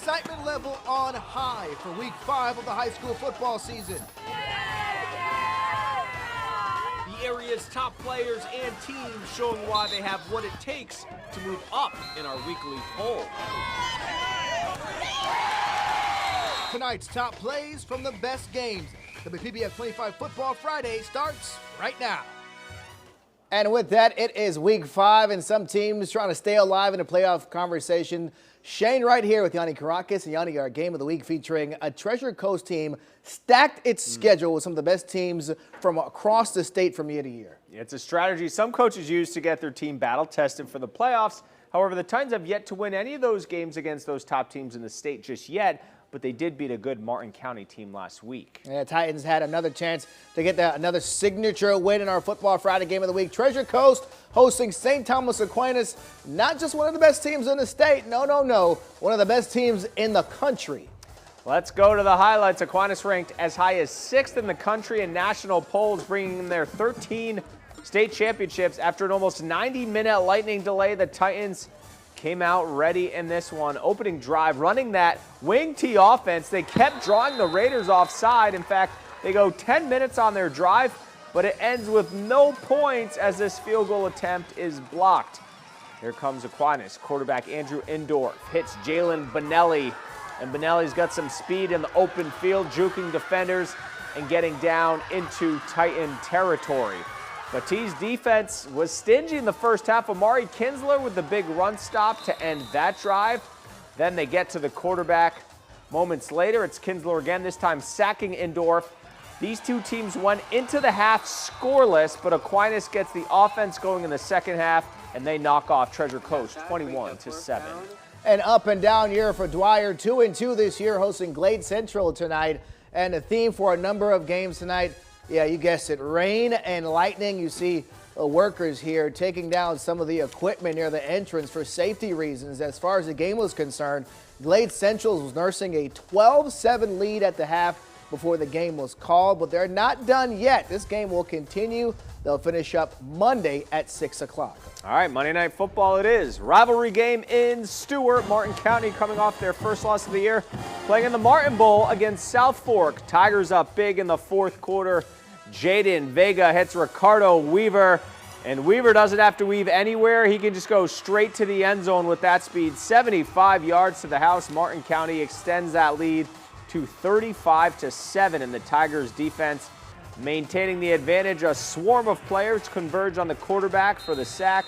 excitement level on high for week 5 of the high school football season. The area's top players and teams showing why they have what it takes to move up in our weekly poll. Tonight's top plays from the best games. WPBF 25 Football Friday starts right now. And with that, it is week 5, and some teams trying to stay alive in a playoff conversation. Shane right here with Yanni Caracas. And Yanni, our game of the week featuring a Treasure Coast team stacked its schedule with some of the best teams from across the state from year to year. It's a strategy some coaches use to get their team battle tested for the playoffs. However, the Titans have yet to win any of those games against those top teams in the state just yet, but they did beat a good Martin County team last week. Yeah, Titans had another chance to get another signature win in our Football Friday game of the week. Treasure Coast hosting St. Thomas Aquinas, not just one of the best teams in the state, no, one of the best teams in the country. Let's go to the highlights. Aquinas ranked as high as 6th in the country in national polls, bringing in their 13 state championships. After an almost 90-minute lightning delay, the Titans came out ready in this one. Opening drive, running that wing T offense. They kept drawing the Raiders offside. In fact, they go 10 minutes on their drive, but it ends with no points as this field goal attempt is blocked. Here comes Aquinas. Quarterback Andrew Indorf hits Jalen Benelli, and Benelli's got some speed in the open field, juking defenders and getting down into Titan territory. Battee's defense was stingy in the first half. Amari Kinsler with the big run stop to end that drive. Then they get to the quarterback. Moments later, it's Kinsler again, this time sacking Indorf. These two teams went into the half scoreless, but Aquinas gets the offense going in the second half, and they knock off Treasure Coast 21-7. An up and down year for Dwyer, 2-2 this year, hosting Glade Central tonight. And the theme for a number of games tonight, yeah, you guessed it, rain and lightning. You see workers here taking down some of the equipment near the entrance for safety reasons. As far as the game was concerned, Glade Central was nursing a 12-7 lead at the half before the game was called, but they're not done yet. This game will continue. They'll finish up Monday at 6 o'clock. All right, Monday Night Football it is. Rivalry game in Stewart. Martin County coming off their first loss of the year, playing in the Martin Bowl against South Fork. Tigers up big in the fourth quarter. Jaden Vega hits Ricardo Weaver, and Weaver doesn't have to weave anywhere. He can just go straight to the end zone with that speed. 75 yards to the house. Martin County extends that lead to 35-7, and the Tigers defense maintaining the advantage. A swarm of players converge on the quarterback for the sack,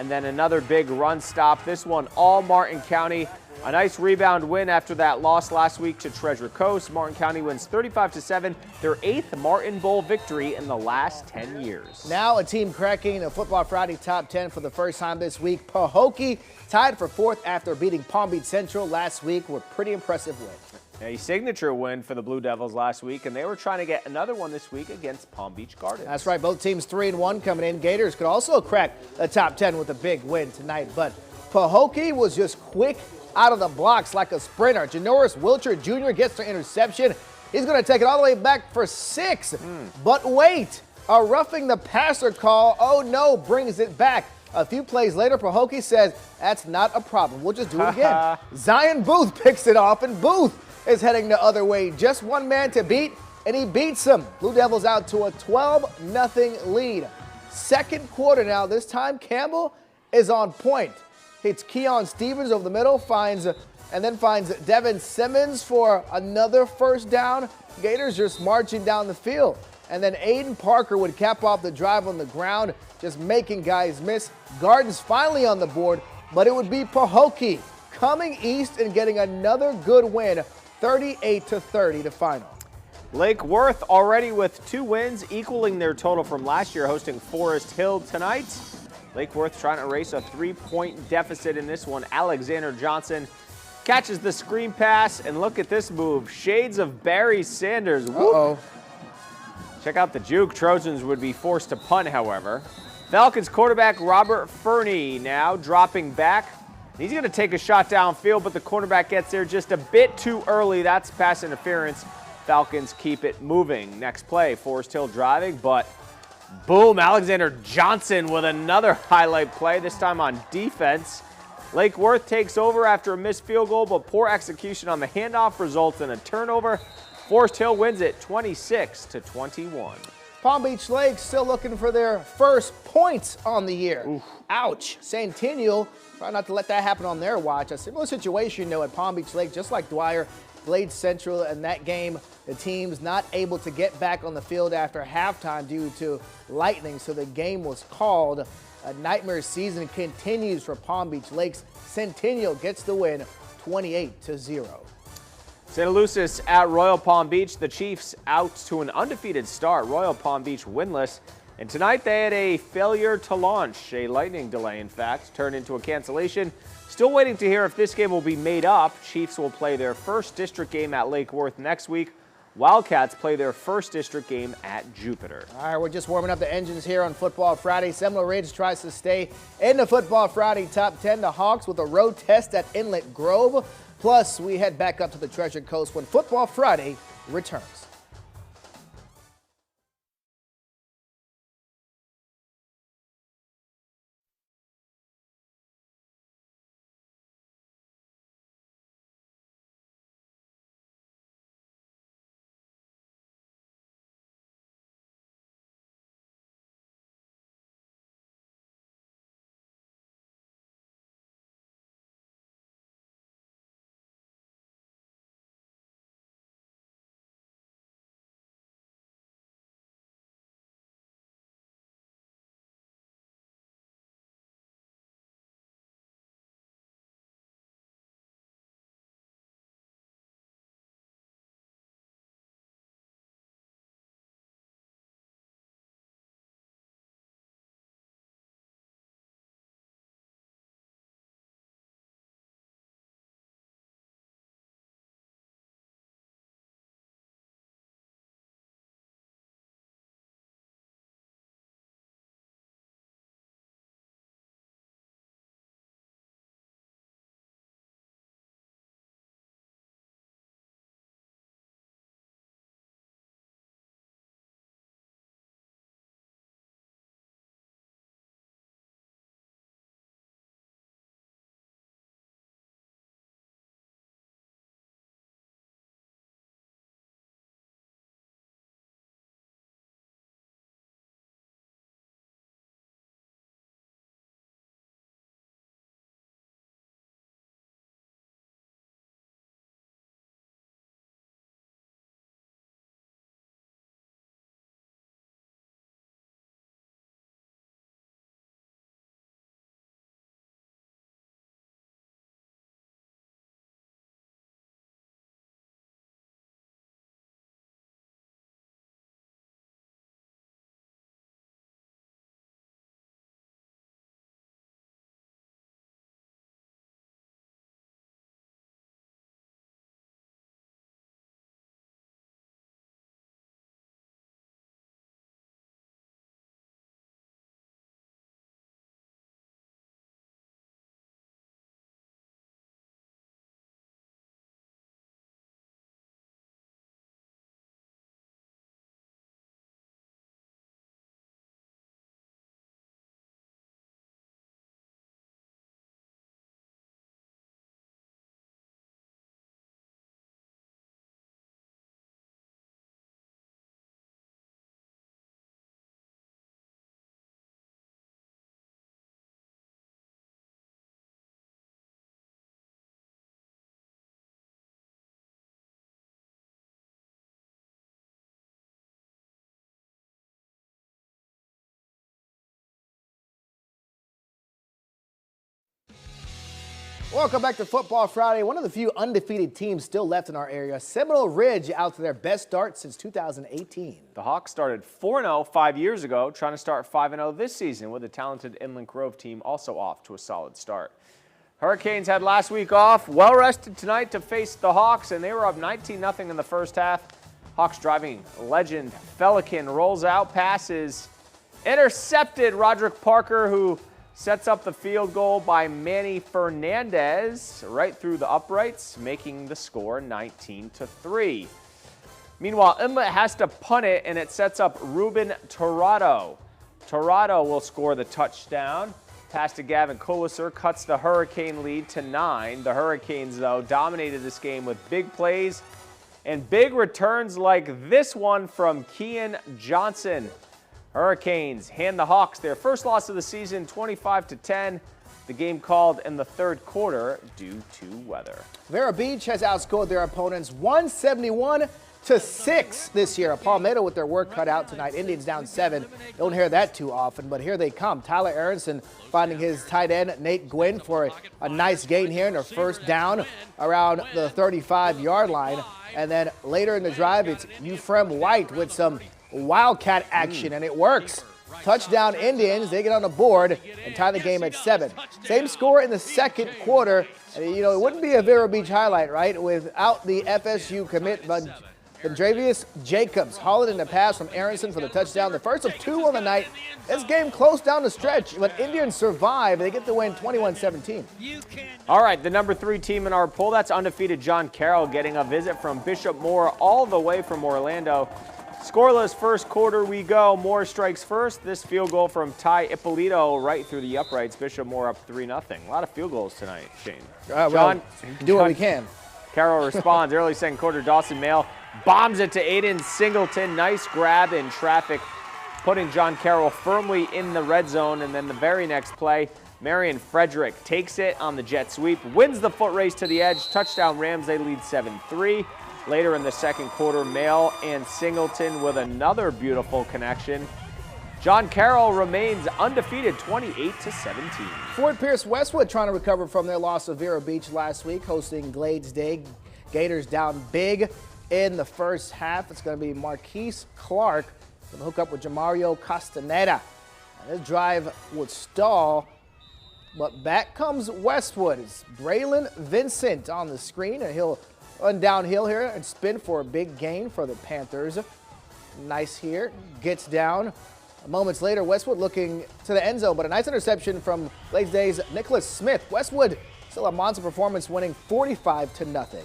and then another big run stop. This one all Martin County. A nice rebound win after that loss last week to Treasure Coast. Martin County wins 35-7, their 8th Martin Bowl victory in the last 10 years. Now a team cracking the Football Friday top 10 for the first time this week. Pahokee tied for 4th after beating Palm Beach Central last week with a pretty impressive win. A signature win for the Blue Devils last week, and they were trying to get another one this week against Palm Beach Gardens. That's right, both teams 3-1 coming in. Gators could also crack the top 10 with a big win tonight, but Pahokee was just quick out of the blocks like a sprinter. Janoris Wilcher Jr. gets the interception. He's going to take it all the way back for 6. But wait, a roughing the passer call, oh no, brings it back. A few plays later, Pahokee says, that's not a problem. We'll just do it again. Zion Booth picks it off, and Booth is heading the other way. Just one man to beat, and he beats him. Blue Devils out to a 12-0 lead. Second quarter now. This time, Campbell is on point. Hits Keon Stevens over the middle, finds Devin Simmons for another first down. Gators just marching down the field. And then Aiden Parker would cap off the drive on the ground, just making guys miss. Gardens finally on the board, but it would be Pahokee coming east and getting another good win, 38-30 to final. Lake Worth already with 2 wins, equaling their total from last year, hosting Forest Hill tonight. Lake Worth trying to erase a 3-point deficit in this one. Alexander Johnson catches the screen pass, and look at this move. Shades of Barry Sanders. Uh-oh. Check out the juke. Trojans would be forced to punt, however. Falcons quarterback Robert Fernie now dropping back. He's going to take a shot downfield, but the cornerback gets there just a bit too early. That's pass interference. Falcons keep it moving. Next play, Forest Hill driving, but boom, Alexander Johnson with another highlight play, this time on defense. Lake Worth takes over after a missed field goal, but poor execution on the handoff results in a turnover. Forest Hill wins it 26-21. Palm Beach Lake still looking for their first points on the year. Oof. Ouch. Centennial, try not to let that happen on their watch. A similar situation, though, at Palm Beach Lake, just like Dwyer, Glade Central in that game. The team's not able to get back on the field after halftime due to lightning, so the game was called. A nightmare season continues for Palm Beach Lakes. Centennial gets the win 28-0. St. Lucis at Royal Palm Beach. The Chiefs out to an undefeated start. Royal Palm Beach winless. And tonight they had a failure to launch. A lightning delay, in fact, turned into a cancellation. Still waiting to hear if this game will be made up. Chiefs will play their first district game at Lake Worth next week. Wildcats play their first district game at Jupiter. All right, we're just warming up the engines here on Football Friday. Seminole Ridge tries to stay in the Football Friday top 10. The Hawks with a road test at Inlet Grove. Plus, we head back up to the Treasure Coast when Football Friday returns. Welcome back to Football Friday. One of the few undefeated teams still left in our area. Seminole Ridge out to their best start since 2018. The Hawks started 4-0 5 years ago, trying to start 5-0 this season with the talented Inland Grove team also off to a solid start. Hurricanes had last week off, well rested tonight to face the Hawks, and they were up 19-0 in the first half. Hawks driving legend Felican rolls out, passes intercepted. Roderick Parker, who sets up the field goal by Manny Fernandez right through the uprights, making the score 19-3. Meanwhile, Inlet has to punt it, and it sets up Ruben Torrado. Torrado will score the touchdown. Pass to Gavin Colasar cuts the Hurricane lead to 9. The Hurricanes, though, dominated this game with big plays and big returns like this one from Kean Johnson. Hurricanes hand the Hawks their first loss of the season, 25-10. The game called in the third quarter due to weather. Vero Beach has outscored their opponents 171-6 this year. Palmetto with their work cut out tonight. Indians down 7. Don't hear that too often, but here they come. Tyler Aronson finding his tight end, Nate Gwynn, for a nice gain here in their first down around the 35-yard line. And then later in the drive, it's Euphrem White with some wildcat action, and it works. Touchdown Indians, they get on the board and tie the game at 7. Same score in the second quarter. And, you know, it wouldn't be a Vero Beach highlight, right, without the FSU commit, Vendravius Jacobs hauling in the pass from Aronson for the touchdown. The first of 2 on the night. This game close down the stretch, but Indians survive. They get the win 21-17. All right, the number 3 team in our poll, that's undefeated John Carroll, getting a visit from Bishop Moore all the way from Orlando. Scoreless first quarter we go. Moore strikes first. This field goal from Ty Ippolito right through the uprights. Bishop Moore up 3-0. A lot of field goals tonight, Shane. John, do what we can. Carroll responds. Early second quarter, Dawson Mail bombs it to Aiden Singleton. Nice grab in traffic, putting John Carroll firmly in the red zone. And then the very next play, Marion Frederick takes it on the jet sweep, wins the foot race to the edge. Touchdown Rams, they lead 7-3. Later in the second quarter, Mail and Singleton with another beautiful connection. John Carroll remains undefeated, 28-17. Fort Pierce Westwood trying to recover from their loss of Vero Beach last week, hosting Glades Day. Gators down big in the first half. It's going to be Marquise Clark going to hook up with Jamario Castaneda. This drive would stall, but back comes Westwood. It's Braylon Vincent on the screen, and he'll run downhill here and spin for a big gain for the Panthers. Nice here. Gets down. Moments later, Westwood looking to the end zone, but a nice interception from Glades Day's Nicholas Smith. Westwood still a monster performance, winning 45-0.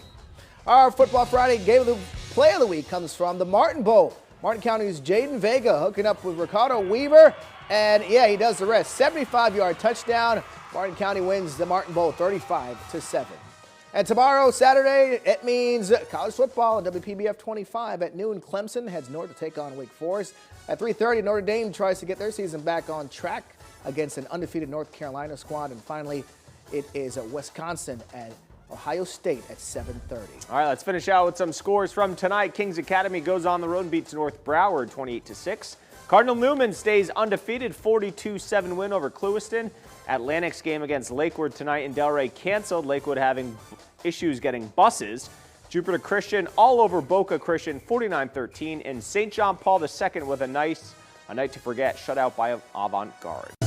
Our Football Friday game of the play of the week comes from the Martin Bowl. Martin County's Jaden Vega hooking up with Ricardo Weaver, and yeah, he does the rest. 75-yard touchdown. Martin County wins the Martin Bowl 35-7. And tomorrow, Saturday, it means college football and WPBF 25 at noon. Clemson heads north to take on Wake Forest. At 3:30, Notre Dame tries to get their season back on track against an undefeated North Carolina squad. And finally, it is Wisconsin at Ohio State at 7:30. All right, let's finish out with some scores from tonight. Kings Academy goes on the road and beats North Broward 28-6. Cardinal Newman stays undefeated, 42-7 win over Clewiston. Atlantic's game against Lakewood tonight in Delray canceled. Lakewood having issues getting buses. Jupiter Christian all over Boca Christian, 49-13. And St. John Paul II with a night to forget, shut out by Avant Garde.